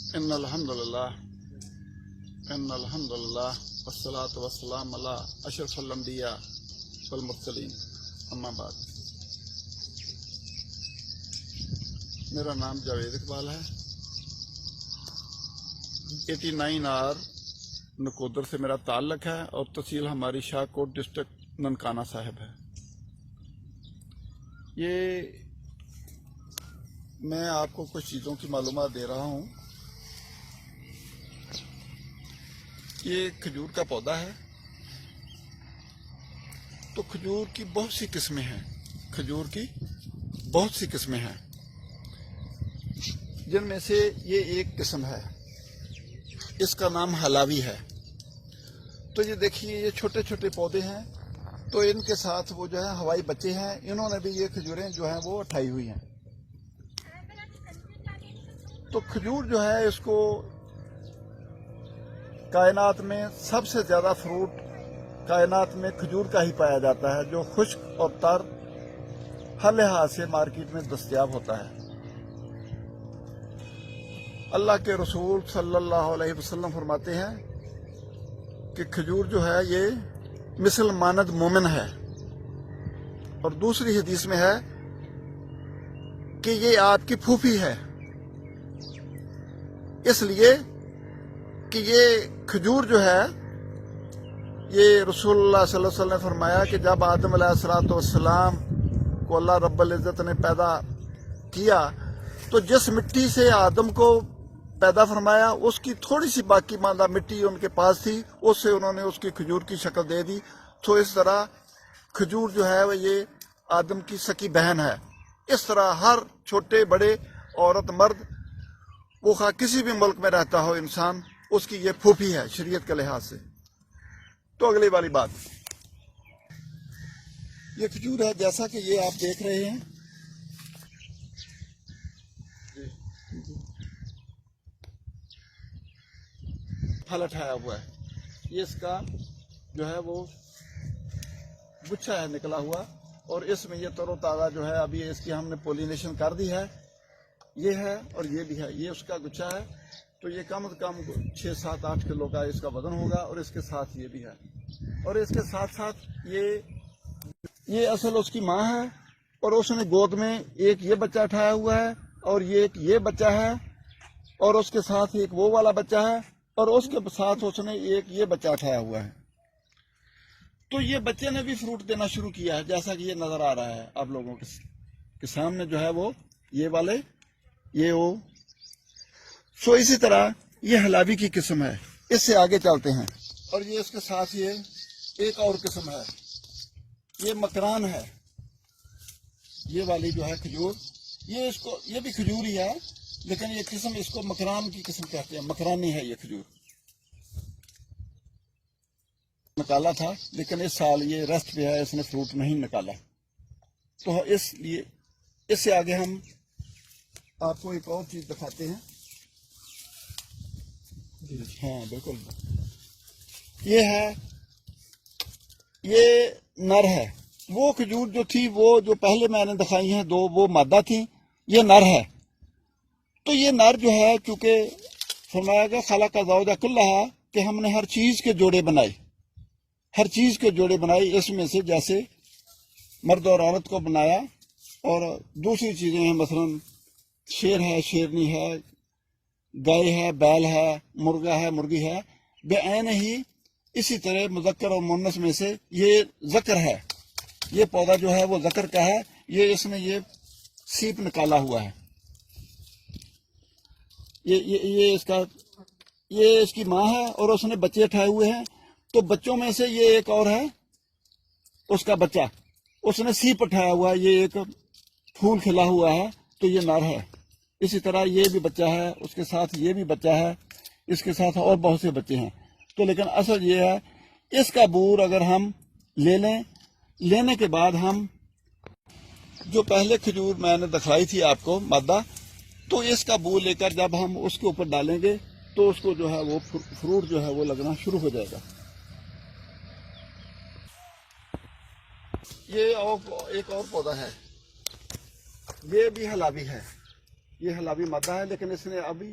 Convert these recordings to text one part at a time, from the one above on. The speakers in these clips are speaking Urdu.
ان الحمدللہ والصلاۃ والسلام علی اشرف الانبیاء والمرسلین، اما بعد۔ میرا نام جاوید اقبال ہے، 89 آر نکودر سے میرا تعلق ہے اور تحصیل ہماری شاہ کوٹ ڈسٹرکٹ ننکانہ صاحب ہے۔ یہ میں آپ کو کچھ چیزوں کی معلومات دے رہا ہوں۔ یہ کھجور کا پودا ہے، تو کھجور کی بہت سی قسمیں ہیں، جن میں سے یہ ایک قسم ہے، اس کا نام حلاوی ہے۔ تو یہ دیکھیے، یہ چھوٹے چھوٹے پودے ہیں، تو ان کے ساتھ وہ جو ہے ہوائی بچے ہیں، انہوں نے بھی یہ کھجوریں جو ہیں وہ اٹھائی ہوئی ہیں۔ تو کھجور جو ہے، اس کو کائنات میں سب سے زیادہ فروٹ کائنات میں کھجور کا ہی پایا جاتا ہے، جو خشک اور تر ہر لحاظ سے مارکیٹ میں دستیاب ہوتا ہے۔ اللہ کے رسول صلی اللہ علیہ وسلم فرماتے ہیں کہ کھجور جو ہے یہ مثل مانند مومن ہے، اور دوسری حدیث میں ہے کہ یہ آپ کی پھوپھی ہے، اس لیے کہ یہ کھجور جو ہے، یہ رسول اللہ صلی اللہ علیہ وسلم نے فرمایا کہ جب آدم علیہ السلام کو اللہ رب العزت نے پیدا کیا، تو جس مٹی سے آدم کو پیدا فرمایا، اس کی تھوڑی سی باقی ماندہ مٹی ان کے پاس تھی، اس سے انہوں نے اس کی کھجور کی شکل دے دی۔ تو اس طرح کھجور جو ہے وہ یہ آدم کی سکی بہن ہے۔ اس طرح ہر چھوٹے بڑے، عورت مرد، وہ خواہ کسی بھی ملک میں رہتا ہو انسان، اس کی یہ پھوپھی ہے شریعت کے لحاظ سے۔ تو اگلی والی بات، یہ کھجور ہے جیسا کہ یہ آپ دیکھ رہے ہیں، پھل اٹھایا ہوا ہے۔ یہ اس کا جو ہے وہ گچھا ہے نکلا ہوا، اور اس میں یہ تر و تازہ جو ہے، ابھی اس کی ہم نے پولینیشن کر دی ہے، یہ ہے اور یہ بھی ہے، یہ اس کا گچھا ہے۔ تو یہ کم از کم 6 7 8 کلو کا اس کا وزن ہوگا، اور اس کے ساتھ یہ بھی ہے، اور اس کے ساتھ ساتھ یہ اصل اس کی ماں ہے، اور اس نے گود میں ایک یہ بچہ اٹھایا ہوا ہے، اور یہ بچہ ہے، اور اس کے ساتھ ایک وہ والا بچہ ہے، اور اس کے ساتھ اس نے ایک یہ بچہ اٹھایا ہوا ہے۔ تو یہ بچے نے بھی فروٹ دینا شروع کیا ہے، جیسا کہ یہ نظر آ رہا ہے آپ لوگوں کے سامنے جو ہے وہ یہ والے وہ۔ سو اسی طرح یہ حلاوی کی قسم ہے۔ اس سے آگے چلتے ہیں، اور یہ اس کے ساتھ یہ ایک اور قسم ہے، یہ مکران ہے۔ یہ والی جو ہے کھجور، یہ بھی کھجور ہی ہے، لیکن یہ قسم اس کو مکران کی قسم کہتے ہیں، مکرانی ہے یہ کھجور۔ نکالا تھا، لیکن اس سال یہ ریسٹ پہ ہے، اس نے فروٹ نہیں نکالا۔ تو اس لیے اس سے آگے ہم آپ کو ایک اور چیز دکھاتے ہیں۔ ہاں بالکل، یہ نر ہے۔ وہ کھجور جو تھی، وہ جو پہلے میں نے دکھائی ہیں 2، وہ مادہ تھی، یہ نر ہے۔ تو یہ نر جو ہے، چونکہ فرمایا گیا خلق الزوج کلھا، کہ ہم نے ہر چیز کے جوڑے بنائے، اس میں سے جیسے مرد اور عورت کو بنایا، اور دوسری چیزیں ہیں، مثلا شیر ہے، شیرنی ہے، گائے ہے، بیل ہے، مرغا ہے، مرغی ہے، بے عین ہی اسی طرح مذکر اور مؤنث میں سے یہ ذکر ہے۔ یہ پودا جو ہے وہ ذکر کا ہے، یہ اس نے یہ سیپ نکالا ہوا ہے۔ یہ اس کی ماں ہے، اور اس نے بچے اٹھائے ہوئے ہیں۔ تو بچوں میں سے یہ ایک اور ہے، اس کا بچہ، اس نے سیپ اٹھایا ہوا ہے، یہ ایک پھول کھلا ہوا ہے، تو یہ نر ہے۔ اسی طرح یہ بھی بچہ ہے، اس کے ساتھ یہ بھی بچہ ہے، اس کے ساتھ اور بہت سے بچے ہیں۔ تو لیکن اصل یہ ہے، اس کا بور اگر ہم لینے کے بعد ہم جو پہلے کھجور میں نے دکھائی تھی آپ کو مادہ، تو اس کا بور لے کر جب ہم اس کے اوپر ڈالیں گے، تو اس کو جو ہے وہ فروٹ جو ہے وہ لگنا شروع ہو جائے گا۔ یہ ایک اور پودا ہے، یہ بھی حلاوی ہے، یہ حلاوی مادہ ہے، لیکن اس نے ابھی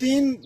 3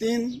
3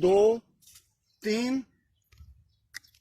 2 3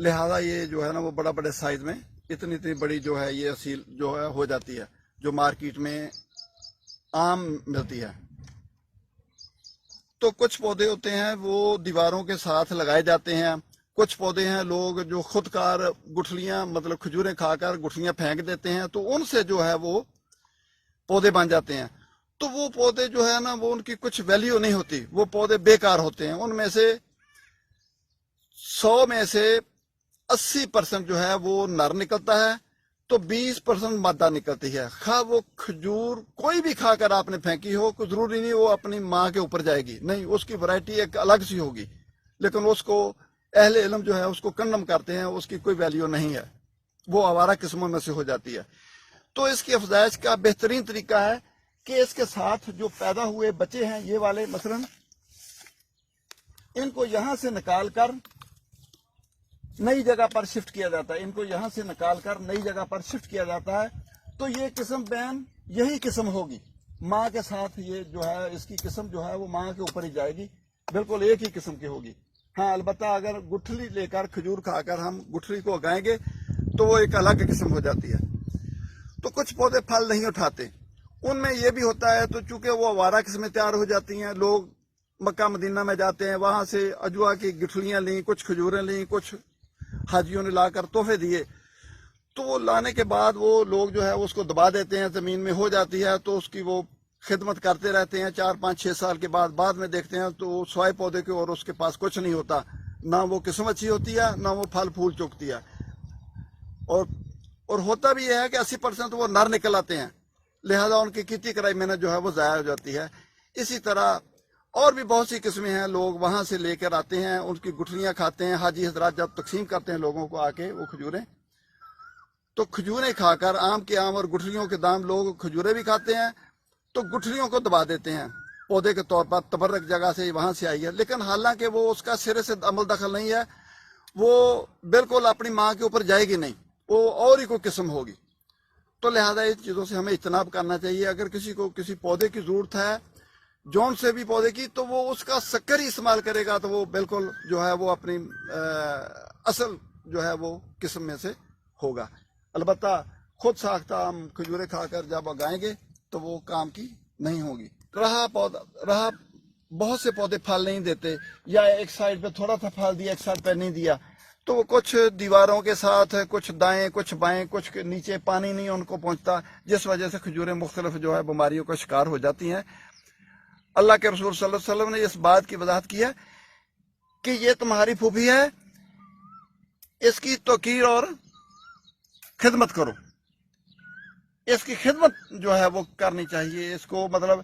لہذا یہ جو ہے نا وہ بڑا بڑے سائز میں اتنی بڑی جو ہے یہ اصیل جو ہے ہو جاتی ہے، جو مارکیٹ میں عام ملتی ہے۔ تو کچھ پودے ہوتے ہیں وہ دیواروں کے ساتھ لگائے جاتے ہیں، کچھ پودے ہیں لوگ جو خود کار گٹھلیاں مطلب کھجوریں کھا کر گٹھلیاں پھینک دیتے ہیں، تو ان سے جو ہے وہ پودے بن جاتے ہیں۔ تو وہ پودے جو ہے نا وہ ان کی کچھ ویلیو نہیں ہوتی، وہ پودے بیکار ہوتے ہیں۔ ان میں سے 100 میں سے 80% جو ہے وہ نر نکلتا ہے، تو 20% مادہ نکلتی ہے۔ خواہ وہ کھجور کوئی بھی کھا کر آپ نے پھینکی ہو، کوئی ضروری نہیں وہ اپنی ماں کے اوپر جائے گی، نہیں، اس کی ورائٹی ایک الگ سی ہوگی، لیکن اس کو اہل علم جو ہے اس کو کنڈم کرتے ہیں، اس کی کوئی ویلیو نہیں ہے، وہ آوارہ قسموں میں سے ہو جاتی ہے۔ تو اس کی افزائش کا بہترین طریقہ ہے کہ اس کے ساتھ جو پیدا ہوئے بچے ہیں یہ والے مثلا ان کو یہاں سے نکال کر نئی جگہ پر شفٹ کیا جاتا ہے، ان کو یہاں سے نکال کر نئی جگہ پر شفٹ کیا جاتا ہے، تو یہ قسم بین یہی قسم ہوگی، ماں کے ساتھ یہ جو ہے اس کی قسم جو ہے وہ ماں کے اوپر ہی جائے گی، بالکل ایک ہی قسم کی ہوگی۔ ہاں البتہ اگر گٹھلی لے کر کھجور کھا کر ہم گٹھلی کو اگائیں گے تو وہ ایک الگ قسم ہو جاتی ہے۔ تو کچھ پودے پھل نہیں اٹھاتے، ان میں یہ بھی ہوتا ہے، تو چونکہ وہ آوارہ قسمیں تیار ہو جاتی ہیں، لوگ مکہ مدینہ میں جاتے ہیں، وہاں سے اجوا کی گٹھلیاں لیں، کچھ کھجوریں لیں، کچھ حاجیوں نے لا کر تحفے دیے، تو وہ لانے کے بعد وہ لوگ جو ہے اس کو دبا دیتے ہیں، زمین میں ہو جاتی ہے، تو اس کی وہ خدمت کرتے رہتے ہیں 4 5 6 سال کے بعد میں دیکھتے ہیں تو سوائے پودے کے اور اس کے پاس کچھ نہیں ہوتا، نہ وہ قسم اچھی ہوتی ہے، نہ وہ پھل پھول چوکتی ہے، اور ہوتا بھی یہ ہے کہ 80% وہ نر نکل آتے ہیں، لہذا ان کی کھیتی کرائی محنت جو ہے وہ ضائع ہو جاتی ہے۔ اسی طرح اور بھی بہت سی قسمیں ہیں، لوگ وہاں سے لے کر آتے ہیں، ان کی گٹھلیاں کھاتے ہیں، حاجی حضرات جب تقسیم کرتے ہیں لوگوں کو آ کے وہ کھجوریں، تو کھجوریں کھا کر عام کے عام اور گٹھلیوں کے دام لوگ کھجوریں بھی کھاتے ہیں، تو گٹھلیوں کو دبا دیتے ہیں پودے کے طور پر، تبرک جگہ سے وہاں سے آئی ہے، لیکن حالانکہ وہ اس کا سرے سے عمل دخل نہیں ہے، وہ بالکل اپنی ماں کے اوپر جائے گی نہیں، وہ اور ہی کوئی قسم ہوگی۔ تو لہذا اس چیزوں سے ہمیں اجتناب کرنا چاہیے۔ اگر کسی کو کسی پودے کی ضرورت ہے جون سے بھی پودے کی، تو وہ اس کا شکر ہی استعمال کرے گا، تو وہ بالکل جو ہے وہ اپنی اصل جو ہے وہ قسم میں سے ہوگا۔ البتہ خود ساختہ ہم کھجورے کھا کر جب اگائیں گے تو وہ کام کی نہیں ہوگی۔ رہا بہت سے پودے پھل نہیں دیتے، یا ایک سائڈ پہ تھوڑا سا پھل دیا ایک سائڈ پہ نہیں دیا، تو وہ کچھ دیواروں کے ساتھ کچھ دائیں کچھ بائیں، کچھ نیچے پانی نہیں ان کو پہنچتا، جس وجہ سے کھجوریں مختلف جو ہے بیماریوں کا شکار ہو جاتی ہیں۔ اللہ کے رسول صلی اللہ علیہ وسلم نے اس بات کی وضاحت کی ہے کہ یہ تمہاری پھوپھی ہے، اس کی توقیر اور خدمت کرو، اس کی خدمت جو ہے وہ کرنی چاہیے، اس کو مطلب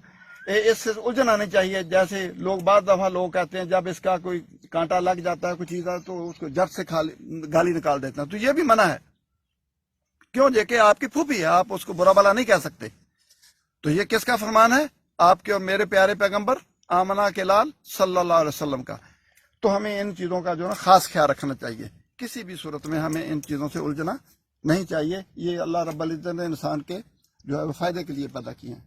اس سے الجھنا نہیں چاہیے۔ جیسے لوگ بعض دفعہ لوگ کہتے ہیں جب اس کا کوئی کانٹا لگ جاتا ہے کوئی چیز ہے تو اس کو جب سے گالی نکال دیتے ہیں، تو یہ بھی منع ہے، کیوں؟ کہ آپ کی پھوپھی ہے، آپ اس کو برا بھلا نہیں کہہ سکتے۔ تو یہ کس کا فرمان ہے؟ آپ کے اور میرے پیارے پیغمبر آمنہ کے لال صلی اللہ علیہ وسلم کا۔ تو ہمیں ان چیزوں کا جو ہے خاص خیال رکھنا چاہیے، کسی بھی صورت میں ہمیں ان چیزوں سے الجھنا نہیں چاہیے۔ یہ اللہ رب العزت نے انسان کے جو ہے وہ فائدے کے لیے پیدا کیے ہیں۔